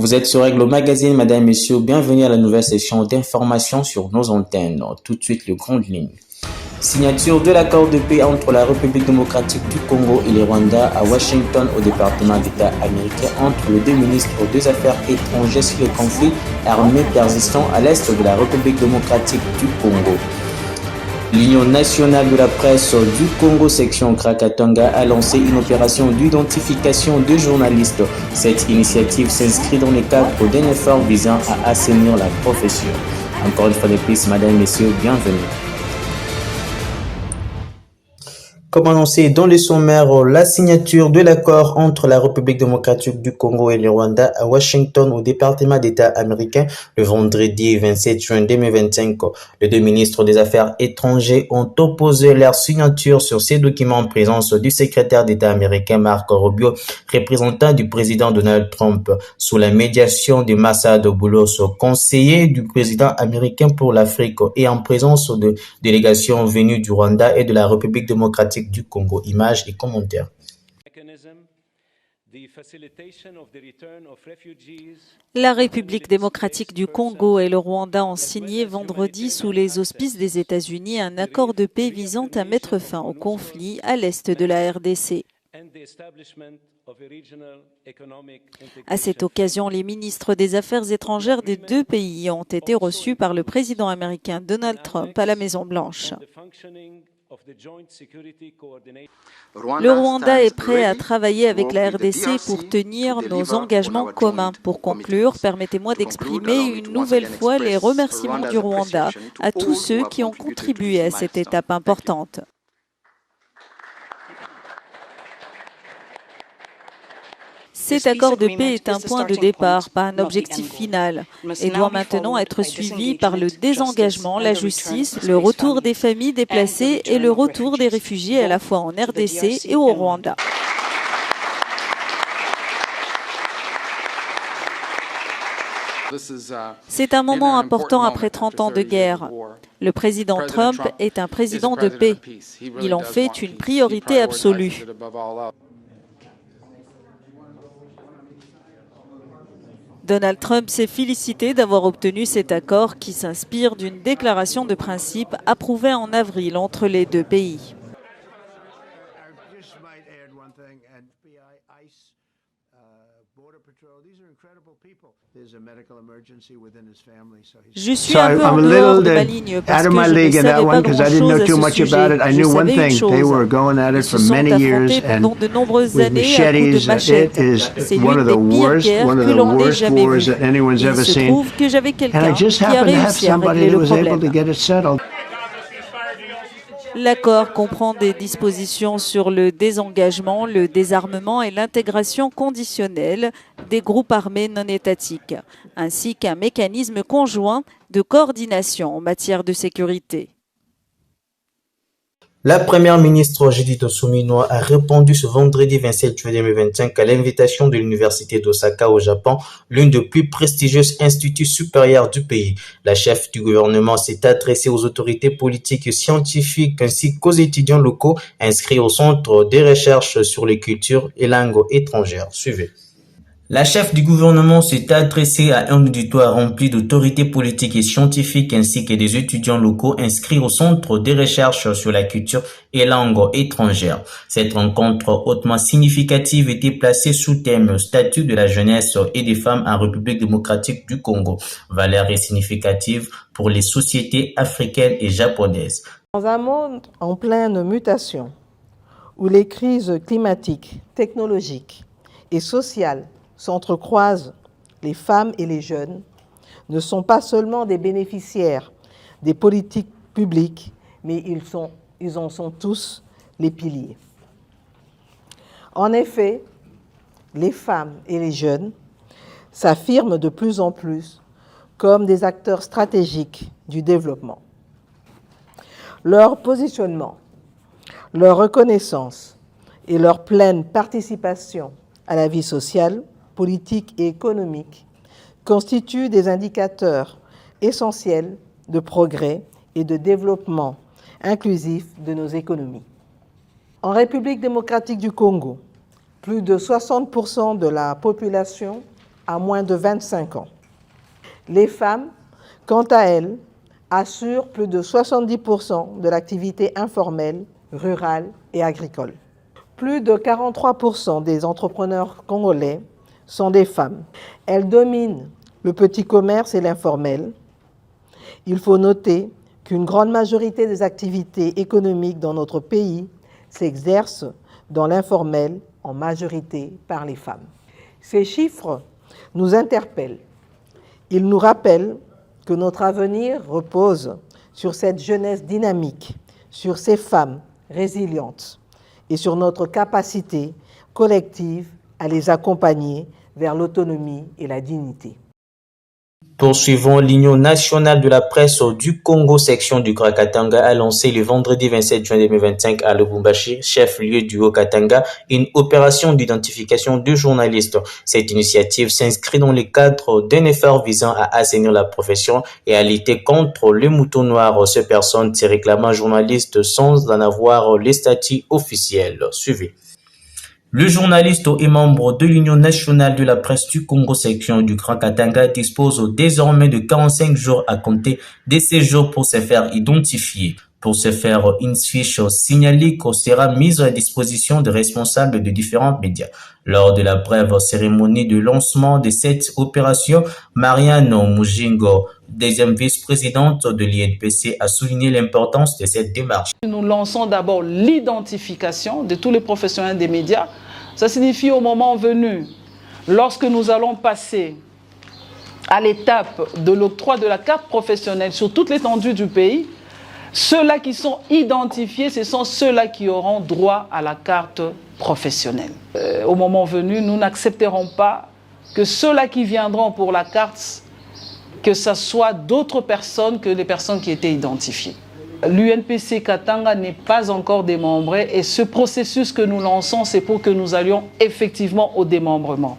Vous êtes sur Règle Magazine, mesdames et messieurs. Bienvenue à la nouvelle session d'information sur nos antennes. Tout de suite, les grandes lignes. Signature de l'accord de paix entre la République démocratique du Congo et le Rwanda à Washington au département d'État américain entre les deux ministres des Affaires étrangères sur le conflit armé persistant à l'est de la République démocratique du Congo. L'Union nationale de la presse du Congo section Krakatonga a lancé une opération d'identification de journalistes. Cette initiative s'inscrit dans le cadre d'un effort visant à assainir la profession. Encore une fois de plus, mesdames et messieurs, bienvenue. Comme annoncé dans les sommaires, la signature de l'accord entre la République démocratique du Congo et le Rwanda à Washington au département d'État américain le vendredi 27 juin 2025. Les deux ministres des Affaires étrangères ont opposé leur signature sur ces documents en présence du secrétaire d'État américain Marco Rubio, représentant du président Donald Trump, sous la médiation de Massaad Boulos, conseiller du président américain pour l'Afrique, et en présence de délégations venues du Rwanda et de la République démocratique du Congo. Images et commentaires. La République démocratique du Congo et le Rwanda ont signé vendredi sous les auspices des États-Unis un accord de paix visant à mettre fin au conflit à l'est de la RDC. À cette occasion, les ministres des Affaires étrangères des deux pays ont été reçus par le président américain Donald Trump à la Maison-Blanche. Le Rwanda est prêt à travailler avec la RDC pour tenir nos engagements communs. Pour conclure, permettez-moi d'exprimer une nouvelle fois les remerciements du Rwanda à tous ceux qui ont contribué à cette étape importante. Cet accord de paix est un point de départ, pas un objectif final, et doit maintenant être suivi par le désengagement, la justice, le retour des familles déplacées et le retour des réfugiés à la fois en RDC et au Rwanda. C'est un moment important après 30 ans de guerre. Le président Trump est un président de paix. Il en fait une priorité absolue. Donald Trump s'est félicité d'avoir obtenu cet accord qui s'inspire d'une déclaration de principe approuvée en avril entre les deux pays. Je suis un peu en dehors de ma ligne parce que je ne savais pas grand-chose à ce sujet. Je savais une chose, ils se sont affrontés pendant de nombreuses années à coups de machette. C'est l'une des pires guerres que l'on ait jamais vues. Il se trouve que j'avais quelqu'un qui a réussi à régler le problème. L'accord comprend des dispositions sur le désengagement, le désarmement et l'intégration conditionnelle des groupes armés non étatiques, ainsi qu'un mécanisme conjoint de coordination en matière de sécurité. La première ministre Judith Suminwa a répondu ce vendredi 27 juillet 2025 à l'invitation de l'université d'Osaka au Japon, l'une des plus prestigieuses instituts supérieurs du pays. La chef du gouvernement s'est adressée aux autorités politiques et scientifiques ainsi qu'aux étudiants locaux inscrits au centre de recherche sur les cultures et langues étrangères. Suivez. La chef du gouvernement s'est adressée à un auditoire rempli d'autorités politiques et scientifiques ainsi que des étudiants locaux inscrits au centre de recherche sur la culture et langues étrangères. Cette rencontre hautement significative était placée sous thème statut de la jeunesse et des femmes en République démocratique du Congo, valeur et significative pour les sociétés africaines et japonaises. Dans un monde en pleine mutation, où les crises climatiques, technologiques et sociales s'entrecroisent, les femmes et les jeunes ne sont pas seulement des bénéficiaires des politiques publiques, mais ils en sont tous les piliers. En effet, les femmes et les jeunes s'affirment de plus en plus comme des acteurs stratégiques du développement. Leur positionnement, leur reconnaissance et leur pleine participation à la vie sociale, politique et économique constituent des indicateurs essentiels de progrès et de développement inclusif de nos économies. En République démocratique du Congo, plus de 60% de la population à moins de 25 ans. Les femmes, quant à elles, assurent plus de 70% de l'activité informelle, rurale et agricole. Plus de 43% des entrepreneurs congolais sont des femmes. Elles dominent le petit commerce et l'informel. Il faut noter qu'une grande majorité des activités économiques dans notre pays s'exercent dans l'informel, en majorité par les femmes. Ces chiffres nous interpellent. Ils nous rappellent que notre avenir repose sur cette jeunesse dynamique, sur ces femmes résilientes et sur notre capacité collective à les accompagner vers l'autonomie et la dignité. Poursuivons, l'Union nationale de la presse du Congo, section du Grand Katanga, a lancé le vendredi 27 juin 2025 à Lubumbashi, chef-lieu du Haut-Katanga, une opération d'identification de journalistes. Cette initiative s'inscrit dans le cadre d'un effort visant à assainir la profession et à lutter contre les moutons noirs. Ces personnes se réclamant journalistes sans en avoir le statut officiel. Suivez. Le journaliste et membre de l'Union nationale de la presse du Congo, section du Grand Katanga, dispose désormais de 45 jours à compter de ces jours pour se faire identifier. Pour ce faire, une fiche signalique sera mise à disposition des responsables de différents médias. Lors de la brève cérémonie de lancement de cette opération, Marianne Mujingo, deuxième vice-présidente de l'INPC, a souligné l'importance de cette démarche. Nous lançons d'abord l'identification de tous les professionnels des médias. Ça signifie au moment venu, lorsque nous allons passer à l'étape de l'octroi de la carte professionnelle sur toute l'étendue du pays, ceux-là qui sont identifiés, ce sont ceux-là qui auront droit à la carte professionnelle. Au moment venu, nous n'accepterons pas que ceux-là qui viendront pour la carte, que ce soit d'autres personnes que les personnes qui étaient identifiées. L'UNPC Katanga n'est pas encore démembré et ce processus que nous lançons, c'est pour que nous allions effectivement au démembrement.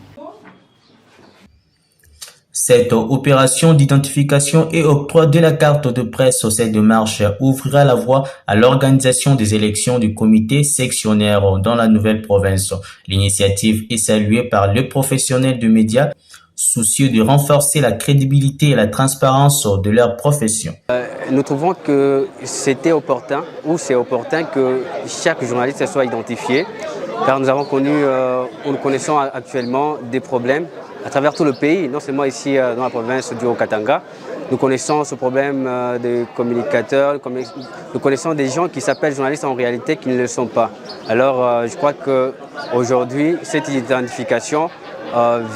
Cette opération d'identification et octroi de la carte de presse, cette démarche ouvrira la voie à l'organisation des élections du comité sectionnaire dans la nouvelle province. L'initiative est saluée par les professionnels de médias, soucieux de renforcer la crédibilité et la transparence de leur profession. Nous trouvons que c'était opportun, ou c'est opportun que chaque journaliste soit identifié, car nous avons nous connaissons actuellement des problèmes à travers tout le pays, non seulement ici dans la province du Haut-Katanga. Nous connaissons ce problème des communicateurs, nous connaissons des gens qui s'appellent journalistes en réalité qui ne le sont pas. Alors je crois qu'aujourd'hui, cette identification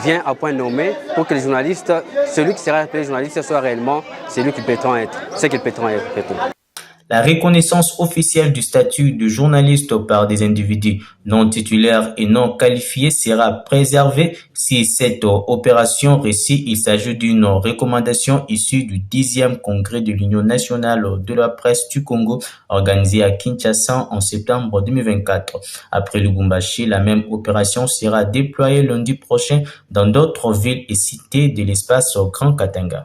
vient à point nommé pour que les journalistes, celui qui sera appelé journaliste soit réellement celui qu'il prétend être, ce qu'il prétend être. La reconnaissance officielle du statut de journaliste par des individus non titulaires et non qualifiés sera préservée si cette opération réussit. Il s'agit d'une recommandation issue du 10e congrès de l'Union nationale de la presse du Congo organisé à Kinshasa en septembre 2024. Après Lubumbashi, la même opération sera déployée lundi prochain dans d'autres villes et cités de l'espace Grand Katanga.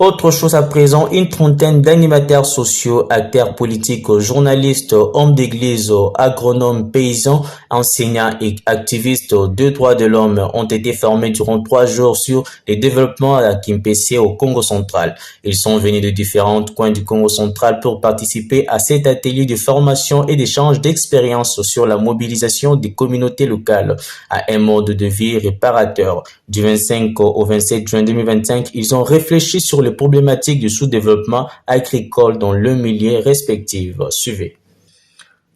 Autre chose à présent, une trentaine d'animateurs sociaux, acteurs politiques, journalistes, hommes d'église, agronomes, paysans, enseignants et activistes de droits de l'homme ont été formés durant 3 jours sur les développements à Kimpese au Congo central. Ils sont venus de différents coins du Congo central pour participer à cet atelier de formation et d'échange d'expériences sur la mobilisation des communautés locales à un mode de vie réparateur. Du 25 au 27 juin 2025, ils ont réfléchi sur les problématiques du sous-développement agricole dans le milieu respectif. Suivez.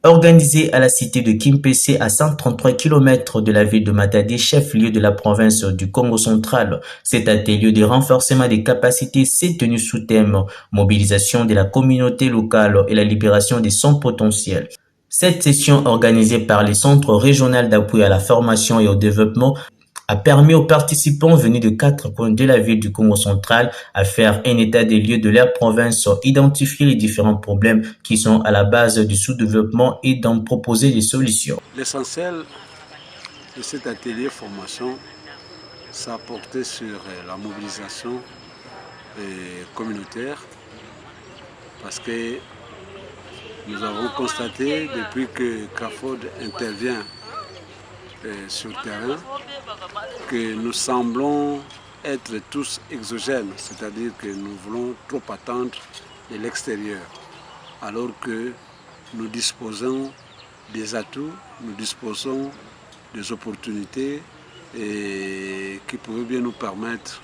Organisé à la cité de Kimpese à 133 km de la ville de Matadi, chef-lieu de la province du Congo central, cet atelier de renforcement des capacités s'est tenu sous thème mobilisation de la communauté locale et la libération de son potentiel. Cette session organisée par les centres régionaux d'appui à la formation et au développement a permis aux participants venus de 4 coins de la ville du Congo central à faire un état des lieux de leur province, identifier les différents problèmes qui sont à la base du sous-développement et d'en proposer des solutions. L'essentiel de cet atelier formation, ça a porté sur la mobilisation communautaire parce que nous avons constaté depuis que CAFOD intervient sur le terrain que nous semblons être tous exogènes, c'est-à-dire que nous voulons trop attendre de l'extérieur, alors que nous disposons des atouts, nous disposons des opportunités et qui pourraient bien nous permettre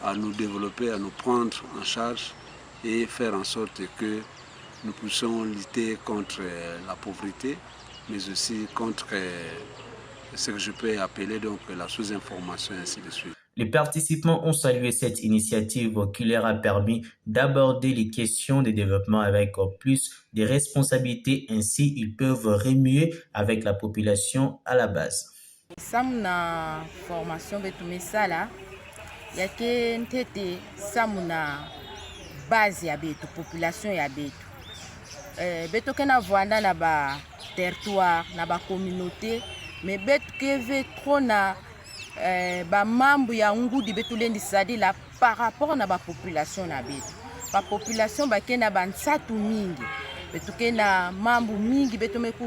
à nous développer, à nous prendre en charge et faire en sorte que nous puissions lutter contre la pauvreté, mais aussi contre ce que je peux appeler donc la sous-information et ainsi de suite. Les participants ont salué cette initiative qui leur a permis d'aborder les questions de développement avec plus de responsabilités. Ainsi, ils peuvent remuer avec la population à la base. Samuna formation betumesala yake ntete samuna base ya betu population ya betu beto kena vanda na ba territoire na ba communauté mais betu keve trop na ba mambu ya ngudi betu lendi sadila par rapport na ba population na betu ba population ba kena ba nsatu mingi betu kena mambu mingi betu meku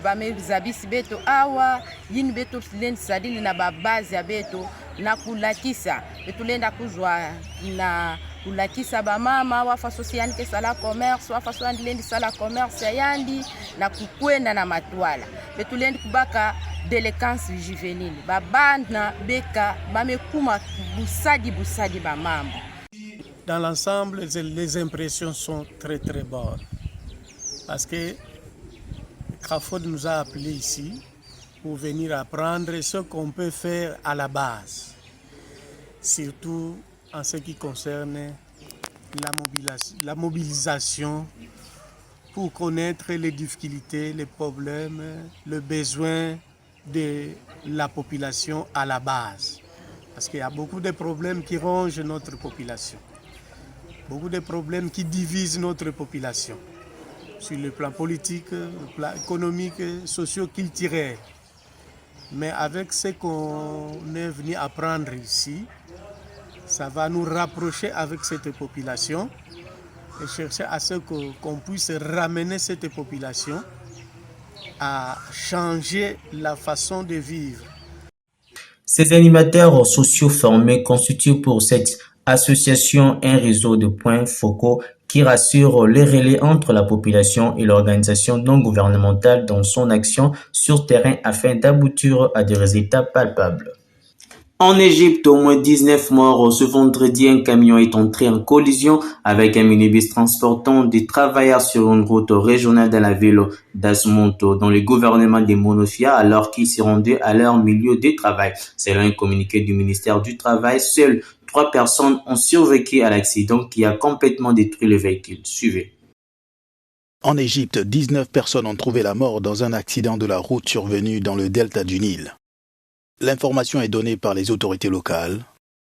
bamezabisi beto awa yini beto lendi sadili na babazi ya beto na kulakisa beto lenda kuzwa na kulakisa bamama wafaso siyani ke sala commerce wafaso andi lendi sala commerce yandi na kukwenda na matwala beto lendi kubaka délinquance juvénile babana beka bamekuma busadi bamambo. Dans l'ensemble, les impressions sont très bonnes parce que Crawford nous a appelés ici pour venir apprendre ce qu'on peut faire à la base, surtout en ce qui concerne la mobilisation pour connaître les difficultés, les problèmes, le besoin de la population à la base. Parce qu'il y a beaucoup de problèmes qui rongent notre population, beaucoup de problèmes qui divisent notre population. Sur le plan politique, le plan économique, socio-culturel. Mais avec ce qu'on est venu apprendre ici, ça va nous rapprocher avec cette population et chercher à ce qu'on puisse ramener cette population à changer la façon de vivre. Ces animateurs sociaux formés constituent pour cette association un réseau de points focaux qui rassure les relais entre la population et l'organisation non gouvernementale dans son action sur terrain afin d'aboutir à des résultats palpables. En Égypte, au moins 19 morts. Ce vendredi, un camion est entré en collision avec un minibus transportant des travailleurs sur une route régionale de la ville d'Asmonto, dans le gouvernement des Monofia, alors qu'ils s'y rendaient à leur milieu de travail. Selon un communiqué du ministère du Travail, seules 3 personnes ont survécu à l'accident qui a complètement détruit le véhicule. Suivez. En Égypte, 19 personnes ont trouvé la mort dans un accident de la route survenu dans le delta du Nil. L'information est donnée par les autorités locales.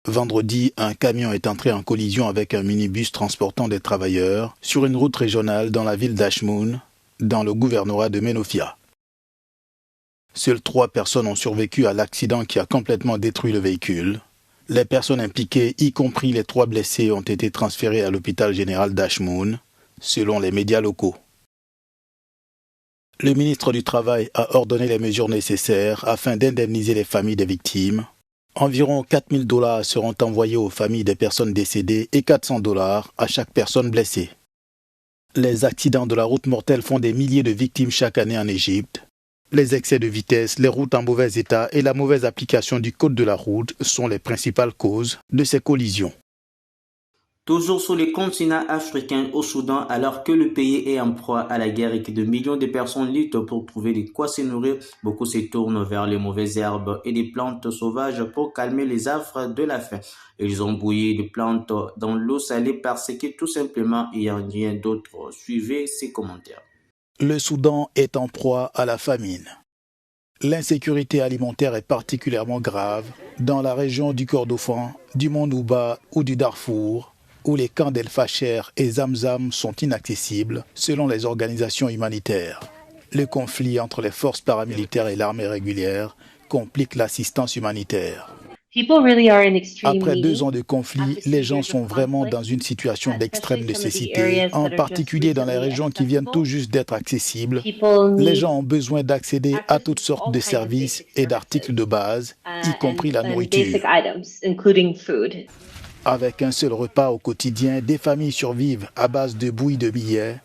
Vendredi, un camion est entré en collision avec un minibus transportant des travailleurs sur une route régionale dans la ville d'Ashmoun, dans le gouvernorat de Menofia. Seules 3 personnes ont survécu à l'accident qui a complètement détruit le véhicule. Les personnes impliquées, y compris les 3 blessés, ont été transférées à l'hôpital général d'Ashmoun, selon les médias locaux. Le ministre du Travail a ordonné les mesures nécessaires afin d'indemniser les familles des victimes. Environ $4 000 seront envoyés aux familles des personnes décédées et $400 à chaque personne blessée. Les accidents de la route mortelle font des milliers de victimes chaque année en Égypte. Les excès de vitesse, les routes en mauvais état et la mauvaise application du code de la route sont les principales causes de ces collisions. Toujours sur le continent africain, au Soudan, alors que le pays est en proie à la guerre et que de millions de personnes luttent pour trouver de quoi se nourrir, beaucoup se tournent vers les mauvaises herbes et des plantes sauvages pour calmer les affres de la faim. Ils ont bouilli des plantes dans l'eau salée parce que tout simplement il n'y a rien d'autre. Suivez ces commentaires. Le Soudan est en proie à la famine. L'insécurité alimentaire est particulièrement grave dans la région du Kordofan, du Mondouba ou du Darfour, où les camps d'El Facher et Zamzam sont inaccessibles selon les organisations humanitaires. Le conflit entre les forces paramilitaires et l'armée régulière complique l'assistance humanitaire. Après 2 ans de conflit, les gens sont vraiment dans une situation d'extrême nécessité, en particulier dans les régions qui viennent tout juste d'être accessibles. Les gens ont besoin d'accéder à toutes sortes de services et d'articles de base, y compris la nourriture. Avec un seul repas au quotidien, des familles survivent à base de bouillie de millet,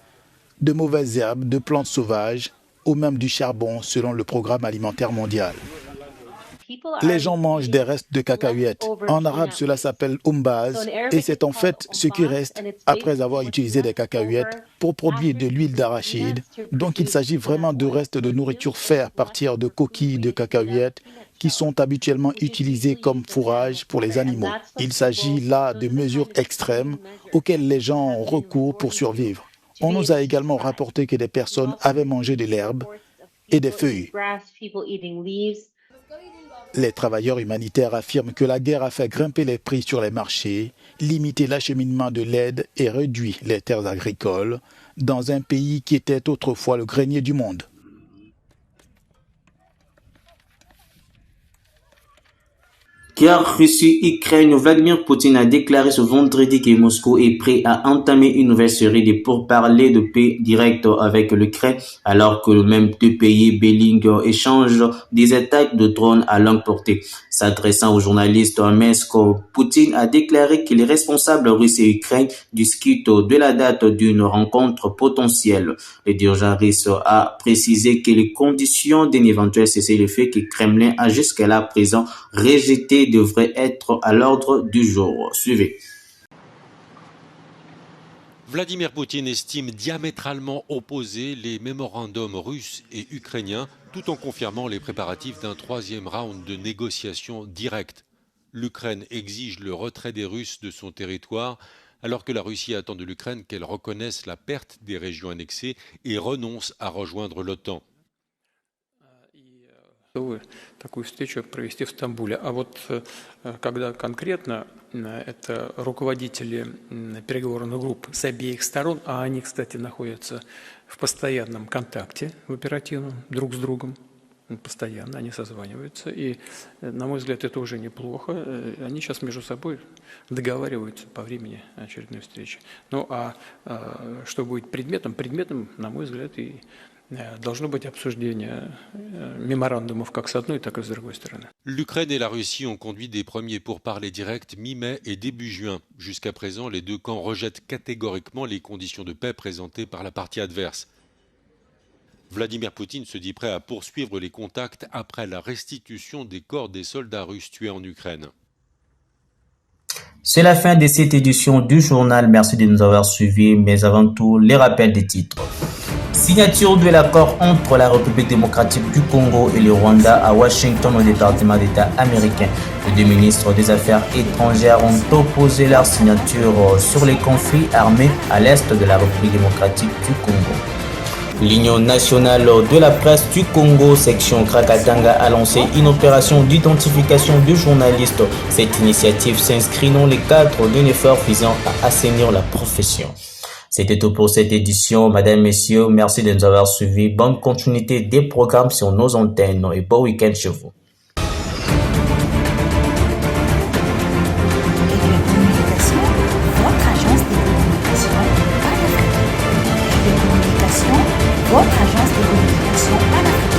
de mauvaises herbes, de plantes sauvages ou même du charbon selon le programme alimentaire mondial. Les gens mangent des restes de cacahuètes. En arabe, cela s'appelle umbaz et c'est en fait ce qui reste après avoir utilisé des cacahuètes pour produire de l'huile d'arachide. Donc il s'agit vraiment de restes de nourriture faits à partir de coquilles de cacahuètes qui sont habituellement utilisées comme fourrage pour les animaux. Il s'agit là de mesures extrêmes auxquelles les gens ont recours pour survivre. On nous a également rapporté que des personnes avaient mangé de l'herbe et des feuilles. Les travailleurs humanitaires affirment que la guerre a fait grimper les prix sur les marchés, limité l'acheminement de l'aide et réduit les terres agricoles dans un pays qui était autrefois le grenier du monde. Guerre Russie-Ukraine, Vladimir Poutine a déclaré ce vendredi que Moscou est prêt à entamer une nouvelle série de pourparlers de paix directs avec l'Ukraine, alors que le même deux pays bilingues échangent des attaques de drones à longue portée. S'adressant aux journalistes à Minsk, Poutine a déclaré que les responsables russes et ukrainiens discutent de la date d'une rencontre potentielle. Le dirigeant russe a précisé que les conditions d'un éventuel cessez-le-feu que le Kremlin a jusqu'à présent rejeté devrait être à l'ordre du jour. Suivez. Vladimir Poutine estime diamétralement opposés les mémorandums russes et ukrainiens, tout en confirmant les préparatifs d'un 3e round de négociations directes. L'Ukraine exige le retrait des Russes de son territoire, alors que la Russie attend de l'Ukraine qu'elle reconnaisse la perte des régions annexées et renonce à rejoindre l'OTAN. Такую встречу провести в Стамбуле. А вот когда конкретно это руководители переговорных групп с обеих сторон, а они, кстати, находятся в постоянном контакте, в оперативном, друг с другом, постоянно они созваниваются, и, на мой взгляд, это уже неплохо. Они сейчас между собой договариваются по времени очередной встречи. Ну, а что будет предметом? Предметом, на mой взгляд, и должно быть обсуждение mémorandumов как с одной, так и с другой стороны. L'Ukraine et la Russie ont conduit des premiers pourparlers directs mi-mai et début juin. Jusqu'à présent, les deux camps rejettent catégoriquement les conditions de paix présentées par la partie adverse. Vladimir Poutine se dit prêt à poursuivre les contacts après la restitution des corps des soldats russes tués en Ukraine. C'est la fin de cette édition du journal. Merci de nous avoir suivis, mais avant tout, les rappels des titres. Signature de l'accord entre la République démocratique du Congo et le Rwanda à Washington au département d'État américain. Les deux ministres des Affaires étrangères ont opposé leur signature sur les conflits armés à l'est de la République démocratique du Congo. L'Union nationale de la presse du Congo, section Krakatanga, a lancé une opération d'identification de journalistes. Cette initiative s'inscrit dans le cadre d'un effort visant à assainir la profession. C'était tout pour cette édition. Madame, Messieurs, merci de nous avoir suivis. Bonne continuité des programmes sur nos antennes et bon week-end chez vous. Votre agence de communication panafricaine.